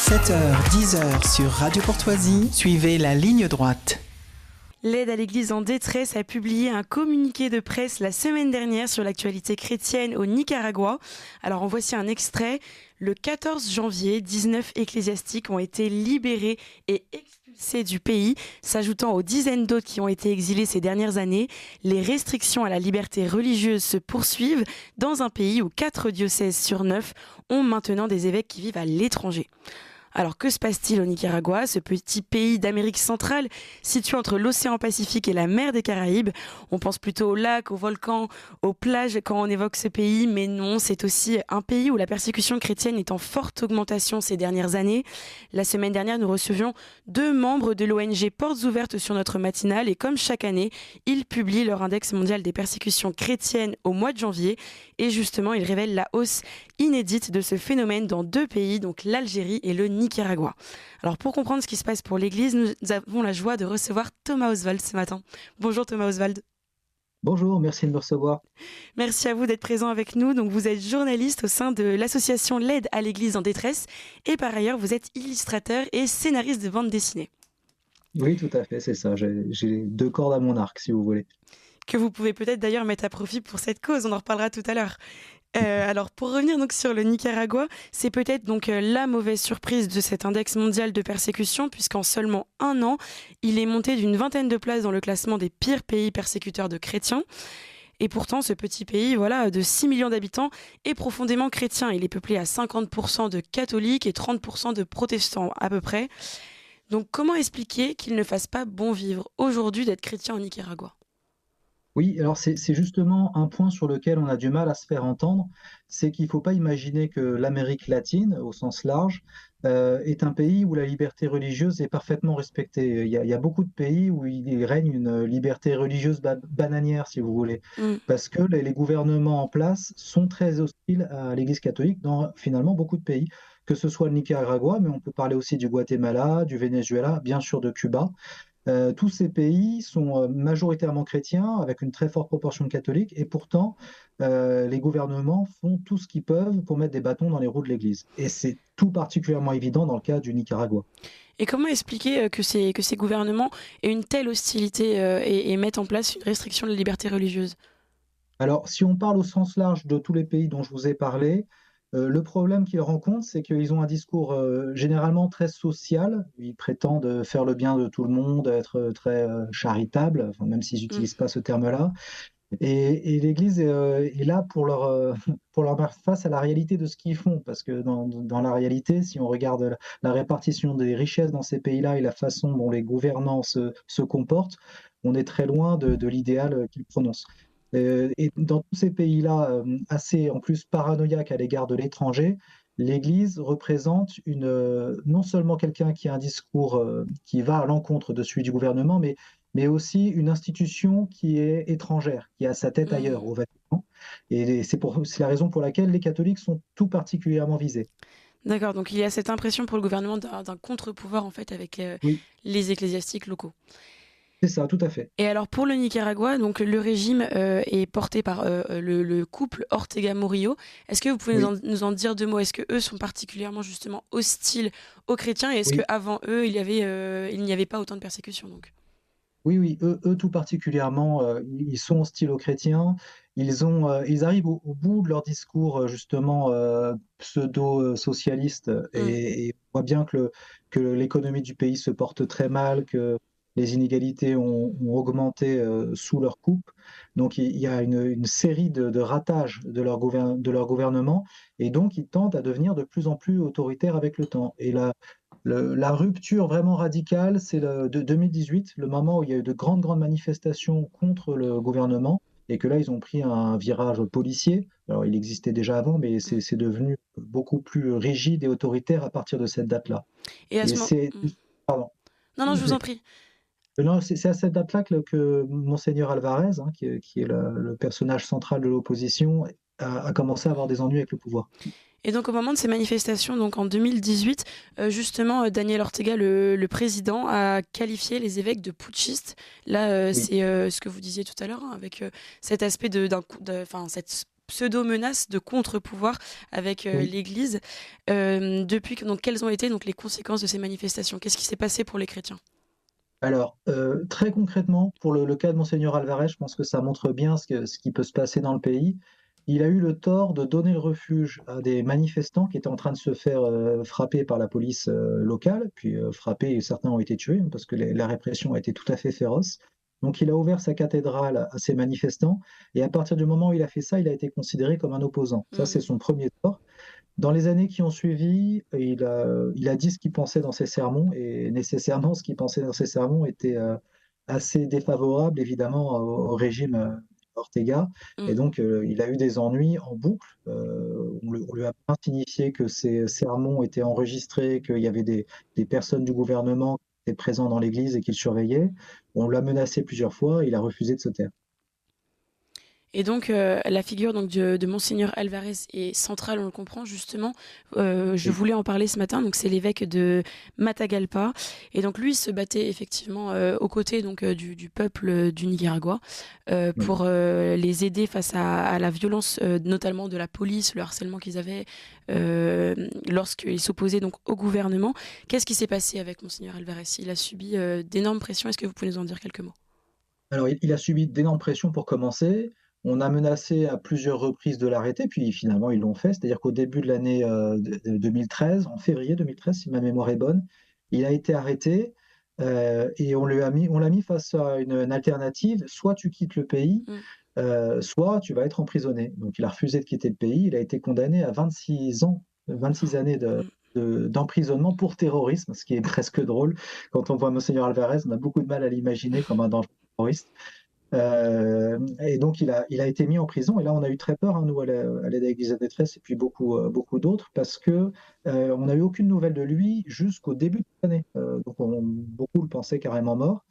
7h, 10h sur Radio Courtoisie, suivez la ligne droite. L'aide à l'Église en détresse a publié un communiqué de presse la semaine dernière sur l'actualité chrétienne au Nicaragua. Alors en voici un extrait. Le 14 janvier, 19 ecclésiastiques ont été libérés et expulsés du pays, s'ajoutant aux dizaines d'autres qui ont été exilés ces dernières années. Les restrictions à la liberté religieuse se poursuivent dans un pays où 4 diocèses sur 9 ont maintenant des évêques qui vivent à l'étranger. Alors que se passe-t-il au Nicaragua, ce petit pays d'Amérique centrale situé entre l'océan Pacifique et la mer des Caraïbes? On pense plutôt aux lacs, aux volcans, aux plages quand on évoque ce pays, mais non, c'est aussi un pays où la persécution chrétienne est en forte augmentation ces dernières années. La semaine dernière, nous recevions 2 membres de l'ONG Portes Ouvertes sur notre matinale et comme chaque année, ils publient leur index mondial des persécutions chrétiennes au mois de janvier et justement, ils révèlent la hausse inédite de ce phénomène dans 2 pays, donc l'Algérie et le Nicaragua. Alors pour comprendre ce qui se passe pour l'Église, nous avons la joie de recevoir Thomas Oswald ce matin. Bonjour Thomas Oswald. Bonjour, merci de me recevoir. Merci à vous d'être présent avec nous. Donc vous êtes journaliste au sein de l'association L'aide à l'Église en détresse et par ailleurs vous êtes illustrateur et scénariste de bande dessinée. Oui, tout à fait, c'est ça. J'ai 2 cordes à mon arc, si vous voulez. Que vous pouvez peut-être d'ailleurs mettre à profit pour cette cause, on en reparlera tout à l'heure. Alors pour revenir donc sur le Nicaragua, c'est peut-être donc la mauvaise surprise de cet index mondial de persécution puisqu'en seulement 1 an, il est monté d'une 20aine de places dans le classement des pires pays persécuteurs de chrétiens. Et pourtant, ce petit pays, de 6 millions d'habitants, est profondément chrétien. Il est peuplé à 50% de catholiques et 30% de protestants à peu près. Donc comment expliquer qu'il ne fasse pas bon vivre aujourd'hui d'être chrétien au Nicaragua ? Oui, alors c'est justement un point sur lequel on a du mal à se faire entendre, c'est qu'il ne faut pas imaginer que l'Amérique latine, au sens large, est un pays où la liberté religieuse est parfaitement respectée. Il y a beaucoup de pays où il règne une liberté religieuse bananière, si vous voulez, parce que les gouvernements en place sont très hostiles à l'Église catholique dans finalement beaucoup de pays, que ce soit le Nicaragua, mais on peut parler aussi du Guatemala, du Venezuela, bien sûr de Cuba. Tous ces pays sont majoritairement chrétiens, avec une très forte proportion de catholiques, et pourtant, les gouvernements font tout ce qu'ils peuvent pour mettre des bâtons dans les roues de l'Église. Et c'est tout particulièrement évident dans le cas du Nicaragua. Et comment expliquer que ces gouvernements aient une telle hostilité et mettent en place une restriction de la liberté religieuse ? Alors, si on parle au sens large de tous les pays dont je vous ai parlé, le problème qu'ils rencontrent, c'est qu'ils ont un discours généralement très social. Ils prétendent faire le bien de tout le monde, être très charitables, enfin, même s'ils n'utilisent pas ce terme-là. Et l'Église est là pour pour leur faire face à la réalité de ce qu'ils font. Parce que dans la réalité, si on regarde la répartition des richesses dans ces pays-là et la façon dont les gouvernants se comportent, on est très loin de l'idéal qu'ils prononcent. Et dans tous ces pays-là, assez en plus paranoïaques à l'égard de l'étranger, l'Église représente non seulement quelqu'un qui a un discours qui va à l'encontre de celui du gouvernement, mais aussi une institution qui est étrangère, qui a sa tête ailleurs, au Vatican. Et c'est la raison pour laquelle les catholiques sont tout particulièrement visés. D'accord, donc il y a cette impression pour le gouvernement d'un contre-pouvoir en fait avec Oui, les ecclésiastiques locaux. c'est ça, tout à fait. Et alors pour le Nicaragua, donc le régime est porté par le couple Ortega Murillo. Est-ce que vous pouvez Oui. nous en dire 2 mots ? Est-ce que eux sont particulièrement justement hostiles aux chrétiens et est-ce Oui. qu'avant eux il n'y avait pas autant de persécutions donc ? Oui, eux tout particulièrement, ils sont hostiles aux chrétiens. Ils arrivent au bout de leur discours justement pseudo-socialiste et on voit bien que l'économie du pays se porte très mal, que les inégalités ont augmenté sous leur coupe. Donc il y a une série de ratages de leur gouvernement et donc ils tendent à devenir de plus en plus autoritaires avec le temps. Et la rupture vraiment radicale, c'est de 2018, le moment où il y a eu de grandes manifestations contre le gouvernement, et que là, ils ont pris un virage policier. Alors, il existait déjà avant, mais c'est devenu beaucoup plus rigide et autoritaire à partir de cette date-là. Et à Et ce moment... c'est... Pardon. Non, je vous en prie. Non, c'est à cette date-là que Monseigneur Alvarez, qui est le personnage central de l'opposition, a commencé à avoir des ennuis avec le pouvoir. Et donc au moment de ces manifestations, donc en 2018, justement Daniel Ortega, le président, a qualifié les évêques de putschistes. Là, Oui. c'est ce que vous disiez tout à l'heure, avec cet aspect cette pseudo-menace de contre-pouvoir avec Oui. l'Église. Donc, quelles ont été donc, les conséquences de ces manifestations? Qu'est-ce qui s'est passé pour les chrétiens? Alors, très concrètement, pour le cas de monseigneur Alvarez, je pense que ça montre bien ce qui peut se passer dans le pays. Il a eu le tort de donner le refuge à des manifestants qui étaient en train de se faire, frapper par la police, locale, puis, frappés et certains ont été tués, hein, parce que la répression a été tout à fait féroce. Donc il a ouvert sa cathédrale à ces manifestants et à partir du moment où il a fait ça, il a été considéré comme un opposant. Ça, c'est Mhm. son premier tort. Dans les années qui ont suivi, il a dit ce qu'il pensait dans ses sermons et nécessairement ce qu'il pensait dans ses sermons était assez défavorable évidemment au régime Ortega et Mm. donc il a eu des ennuis en boucle. On lui a bien signifié que ses sermons étaient enregistrés, qu'il y avait des personnes du gouvernement qui étaient présentes dans l'église et qui le surveillaient. On l'a menacé plusieurs fois, il a refusé de se taire. Et donc, la figure donc, de Monseigneur Alvarez est centrale, on le comprend justement. Je Oui, voulais en parler ce matin, donc c'est l'évêque de Matagalpa. Et donc, lui se battait effectivement aux côtés donc, du peuple du Nicaragua oui. pour les aider face à la violence, notamment de la police, le harcèlement qu'ils avaient lorsqu'ils s'opposaient donc, au gouvernement. Qu'est-ce qui s'est passé avec Monseigneur Alvarez? Il a subi d'énormes pressions. Est-ce que vous pouvez nous en dire quelques mots? Alors, il a subi d'énormes pressions pour commencer. On a menacé à plusieurs reprises de l'arrêter, puis finalement ils l'ont fait. C'est-à-dire qu'au début de l'année 2013, en février 2013, si ma mémoire est bonne, il a été arrêté et on l'a mis face à une alternative. Soit tu quittes le pays, Mm, soit tu vas être emprisonné. Donc il a refusé de quitter le pays. Il a été condamné à 26 ans, 26 années mm. d'emprisonnement pour terrorisme, ce qui est presque drôle. Quand on voit Monseigneur Alvarez, on a beaucoup de mal à l'imaginer comme un dangereux terroriste. Et donc il a été mis en prison. Et là, on a eu très peur, hein, nous, à l'aide à l'Église de détresse, et puis beaucoup d'autres, parce que on n'a eu aucune nouvelle de lui jusqu'au début de l'année. Donc beaucoup le pensaient carrément mort.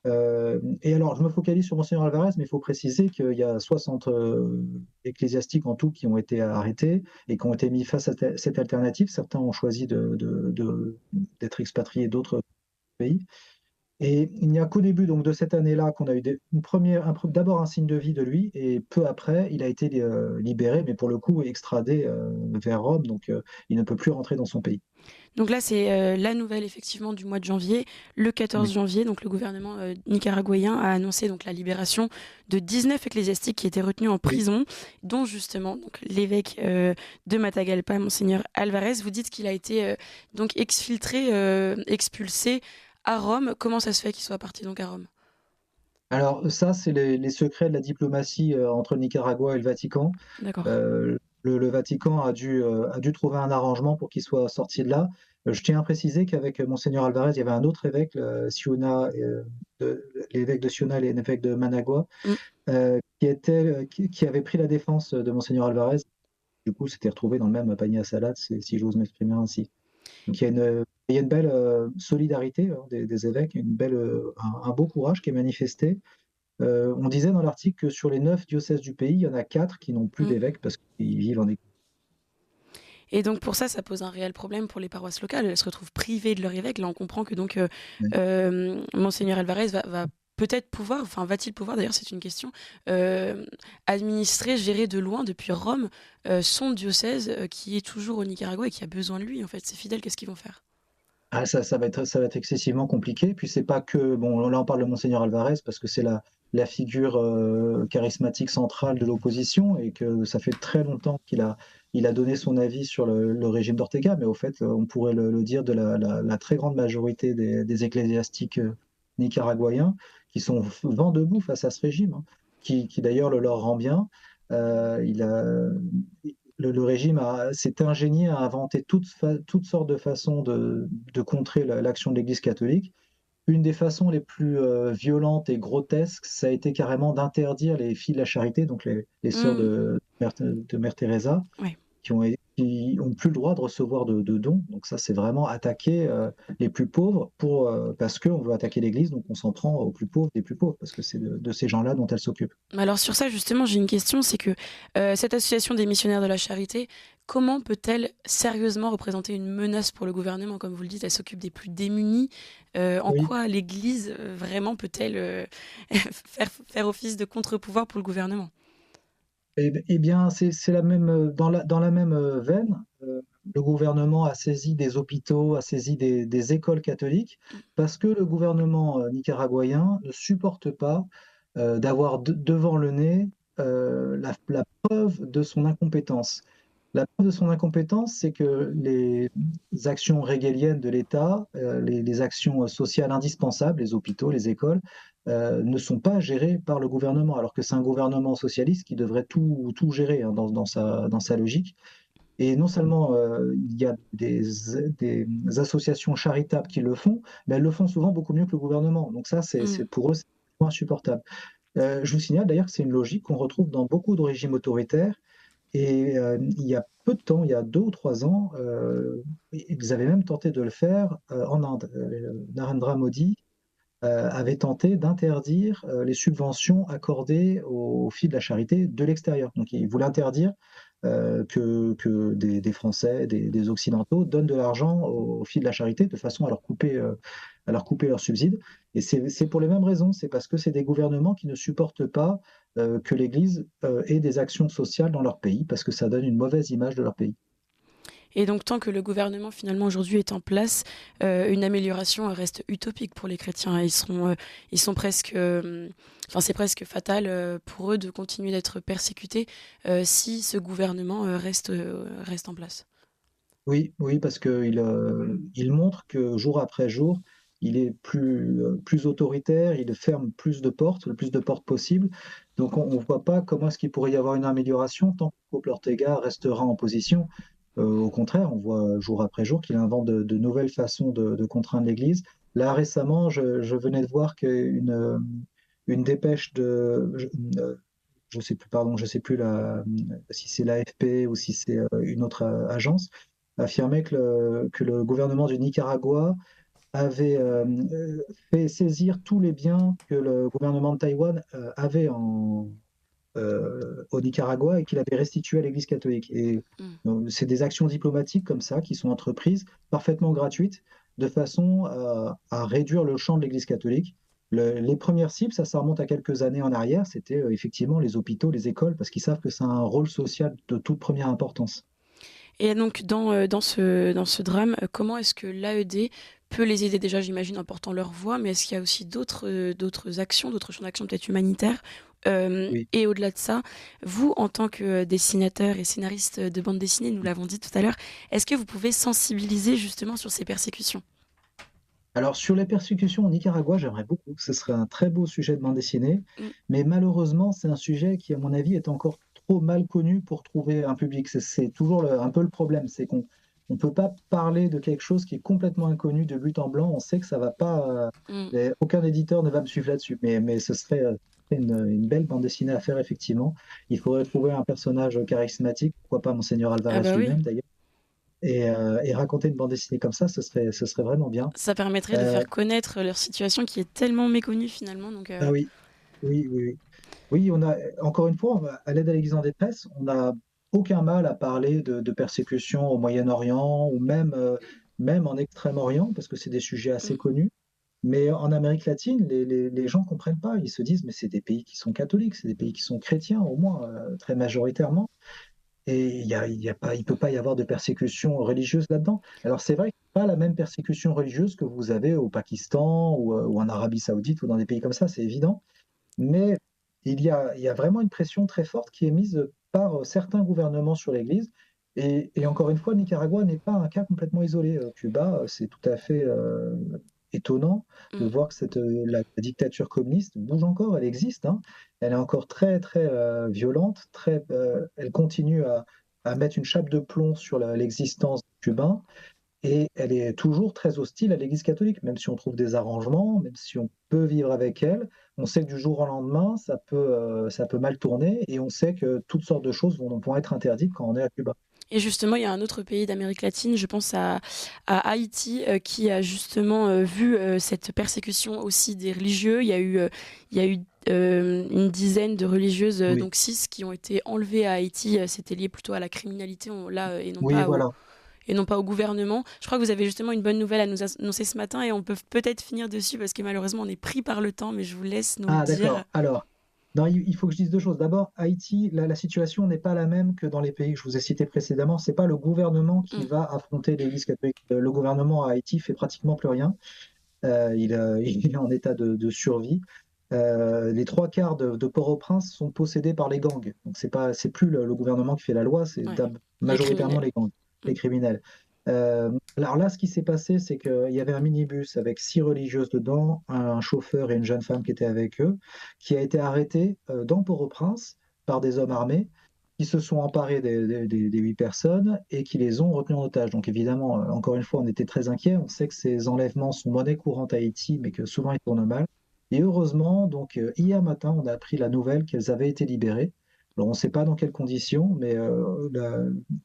Et alors, je me focalise sur Monseigneur Alvarez, mais il faut préciser qu'il y a 60 ecclésiastiques en tout qui ont été arrêtés et qui ont été mis face à cette alternative. Certains ont choisi d'être expatriés d'autres pays. Et il n'y a qu'au début donc, de cette année-là qu'on a eu d'abord un signe de vie de lui, et peu après, il a été libéré, mais pour le coup extradé vers Rome, donc il ne peut plus rentrer dans son pays. Donc là, c'est la nouvelle effectivement du mois de janvier. Le 14 Oui, janvier, donc le gouvernement nicaraguayen a annoncé donc la libération de 19 ecclésiastiques qui étaient retenus en oui. prison, dont justement donc l'évêque de Matagalpa, Monseigneur Alvarez. Vous dites qu'il a été donc exfiltré, expulsé à Rome. Comment ça se fait qu'il soit parti donc à Rome? Alors ça, c'est les secrets de la diplomatie entre le Nicaragua et le Vatican. D'accord. Le Vatican a dû trouver un arrangement pour qu'il soit sorti de là. Je tiens à préciser qu'avec Monseigneur Alvarez, il y avait un autre évêque, l'évêque de Ciuna et l'évêque de Managua, Mm. qui avait pris la défense de Monseigneur Alvarez. Du coup, s'était retrouvé dans le même panier à salade, si j'ose m'exprimer ainsi. Donc il y a une belle solidarité, hein, des évêques, un beau courage qui est manifesté. On disait dans l'article que sur les 9 diocèses du pays, il y en a 4 qui n'ont plus Mm. d'évêques parce qu'ils vivent en Église. Et donc pour ça, ça pose un réel problème pour les paroisses locales. Elles se retrouvent privées de leur évêque. Là, on comprend que donc Monseigneur Alvarez va peut-être pouvoir, enfin va-t-il pouvoir, d'ailleurs c'est une question, administrer, gérer de loin depuis Rome son diocèse qui est toujours au Nicaragua et qui a besoin de lui en fait. Ses fidèles, qu'est-ce qu'ils vont faire? Ah, ça va être excessivement compliqué. Puis c'est pas que, bon, là on parle de Monseigneur Alvarez parce que c'est la figure charismatique centrale de l'opposition et que ça fait très longtemps il a donné son avis sur le régime d'Ortega, mais au fait, on pourrait le dire de la très grande majorité des ecclésiastiques nicaraguayens qui sont vent debout face à ce régime, hein, qui d'ailleurs le leur rend bien. Il a, le régime s'est ingénié à inventer toutes sortes de façons de contrer l'action de l'Église catholique. Une des façons les plus violentes et grotesques, ça a été carrément d'interdire les filles de la charité, donc les sœurs Hmm, de Mère Teresa, ouais. qui ont plus le droit de recevoir de dons. Donc ça, c'est vraiment attaquer les plus pauvres parce qu'on veut attaquer l'Église, donc on s'en prend aux plus pauvres des plus pauvres, parce que c'est de ces gens-là dont elle s'occupe. Alors sur ça justement, j'ai une question, c'est que cette association des missionnaires de la charité, comment peut-elle sérieusement représenter une menace pour le gouvernement? Comme vous le dites, elle s'occupe des plus démunis. En Oui. quoi l'Église vraiment peut-elle faire office de contre-pouvoir pour le gouvernement? Eh bien, c'est la même, dans la même veine. Le gouvernement a saisi des hôpitaux, a saisi des écoles catholiques, parce que le gouvernement nicaraguayen ne supporte pas d'avoir devant le nez la preuve de son incompétence. La preuve de son incompétence, c'est que les actions régaliennes de l'État, les actions sociales indispensables, les hôpitaux, les écoles, ne sont pas gérées par le gouvernement, alors que c'est un gouvernement socialiste qui devrait tout gérer, hein, dans sa logique. Et non seulement il y a des associations charitables qui le font, mais elles le font souvent beaucoup mieux que le gouvernement. Donc ça, Mm. pour eux, c'est insupportable. Je vous signale d'ailleurs que c'est une logique qu'on retrouve dans beaucoup de régimes autoritaires. Et il y a peu de temps, il y a 2 ou 3 ans, ils avaient même tenté de le faire en Inde. Narendra Modi avait tenté d'interdire les subventions accordées aux filles de la charité de l'extérieur. Donc il voulait interdire que des Français, des Occidentaux donnent de l'argent aux filles de la charité de façon à leur couper leurs subsides. Et c'est pour les mêmes raisons, c'est parce que c'est des gouvernements qui ne supportent pas que l'Église ait des actions sociales dans leur pays, parce que ça donne une mauvaise image de leur pays. Et donc, tant que le gouvernement finalement aujourd'hui est en place, une amélioration reste utopique pour les chrétiens. Ils sont presque, enfin c'est presque fatal pour eux de continuer d'être persécutés si ce gouvernement reste en place. Oui, oui, parce il montre que jour après jour, il est plus autoritaire, il ferme plus de portes, le plus de portes possible. Donc on ne voit pas comment est-ce qu'il pourrait y avoir une amélioration tant que Pope Ortega restera en position. Au contraire, on voit jour après jour qu'il invente de nouvelles façons de contraindre l'Église. Là, récemment, je venais de voir une dépêche je sais plus, pardon, je sais plus si c'est l'AFP ou si c'est une autre agence, affirmait que le gouvernement du Nicaragua avait fait saisir tous les biens que le gouvernement de Taïwan avait au Nicaragua et qu'il avait restitués à l'Église catholique. Et Mm. c'est des actions diplomatiques comme ça qui sont entreprises parfaitement gratuites de façon à réduire le champ de l'Église catholique. Les premières cibles, ça remonte à quelques années en arrière, c'était effectivement les hôpitaux, les écoles, parce qu'ils savent que c'est un rôle social de toute première importance. Et donc, dans ce drame, comment est-ce que l'AED peut les aider déjà, j'imagine, en portant leur voix, mais est-ce qu'il y a aussi d'autres actions, d'autres champs d'action peut-être humanitaires Oui. et au-delà de ça, vous, en tant que dessinateur et scénariste de bande dessinée, nous l'avons dit tout à l'heure, est-ce que vous pouvez sensibiliser justement sur ces persécutions? Alors, sur les persécutions au Nicaragua, j'aimerais beaucoup. Ce serait un très beau sujet de bande dessinée. Mm. Mais malheureusement, c'est un sujet qui, à mon avis, est encore trop mal connu pour trouver un public. C'est toujours un peu le problème. C'est qu'on ne peut pas parler de quelque chose qui est complètement inconnu de but en blanc. On sait que ça va pas. Mm. Aucun éditeur ne va me suivre là-dessus. Mais ce serait une belle bande dessinée à faire, effectivement. Il faudrait trouver un personnage charismatique. Pourquoi pas Monseigneur Ah Alvarez bah oui, lui-même, d'ailleurs. Et raconter une bande dessinée comme ça, ce serait vraiment bien. ça permettrait de Euh, faire connaître leur situation qui est tellement méconnue finalement. Donc, Ah oui, oui, oui, oui. Oui, on a, encore une fois, à l'aide Alexandre des Presses, on n'a aucun mal à parler de persécutions au Moyen-Orient ou même en Extrême-Orient, parce que c'est des sujets assez mm. connus. Mais en Amérique latine, les gens ne comprennent pas. Ils se disent, mais c'est des pays qui sont catholiques, c'est des pays qui sont chrétiens, au moins, très majoritairement. Et il y a pas, il peut pas y avoir de persécution religieuse là-dedans. Alors c'est vrai que c'est pas la même persécution religieuse que vous avez au Pakistan ou en Arabie Saoudite ou dans des pays comme ça, c'est évident. Mais il y a vraiment une pression très forte qui est mise par certains gouvernements sur l'Église. Et encore une fois, le Nicaragua n'est pas un cas complètement isolé. Cuba, c'est tout à fait étonnant de Mm. voir que la dictature communiste bouge encore, elle existe, hein. Elle est encore très, très violente, elle continue à mettre une chape de plomb sur l'existence cubain. Et elle est toujours très hostile à l'Église catholique, même si on trouve des arrangements, même si on peut vivre avec elle. On sait que du jour au lendemain, ça peut mal tourner, et on sait que toutes sortes de choses vont être interdites quand on est à Cuba. Et justement, il y a un autre pays d'Amérique latine, je pense à Haïti, qui a justement vu cette persécution aussi des religieux. Il y a eu une dizaine de religieuses, Oui, donc 6, qui ont été enlevées à Haïti. C'était lié plutôt à la criminalité, là, oui, voilà. et non pas au gouvernement. Je crois que vous avez justement une bonne nouvelle à nous annoncer ce matin et on peut peut-être finir dessus parce que malheureusement on est pris par le temps, mais je vous laisse nous le Ah, dire. d'accord. Alors, Non, il faut que je dise deux choses. D'abord, Haïti, la situation n'est pas la même que dans les pays que je vous ai cités précédemment. C'est pas le gouvernement qui Mm. va affronter l'Église catholique. Le gouvernement à Haïti fait pratiquement plus rien. Il est en état de survie. Les trois quarts de Port-au-Prince sont possédés par les gangs. Donc c'est plus le gouvernement qui fait la loi, c'est Ouais. Les majoritairement criminels. les gangs, Mm. les criminels. Alors là, ce qui s'est passé, c'est qu'il y avait un minibus avec 6 religieuses dedans, un chauffeur et une jeune femme qui étaient avec eux, qui a été arrêté dans Port-au-Prince par des hommes armés qui se sont emparés des 8 personnes et qui les ont retenus en otage. Donc évidemment, encore une fois, on était très inquiets. On sait que ces enlèvements sont monnaie courante à Haïti, mais que souvent ils tournent mal. Et heureusement, donc hier matin, on a appris la nouvelle qu'elles avaient été libérées. Alors on ne sait pas dans quelles conditions, mais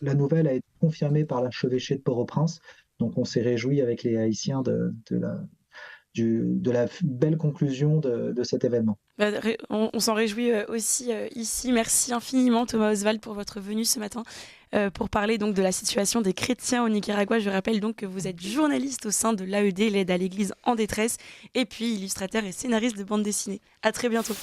la nouvelle a été confirmée par l'archevêché de Port-au-Prince. Donc on s'est réjoui avec les Haïtiens de la belle conclusion de cet événement. On s'en réjouit aussi ici. Merci infiniment Thomas Oswald pour votre venue ce matin pour parler donc de la situation des chrétiens au Nicaragua. Je rappelle donc que vous êtes journaliste au sein de l'AED, l'aide à l'Église en détresse, et puis illustrateur et scénariste de bande dessinée. À très bientôt.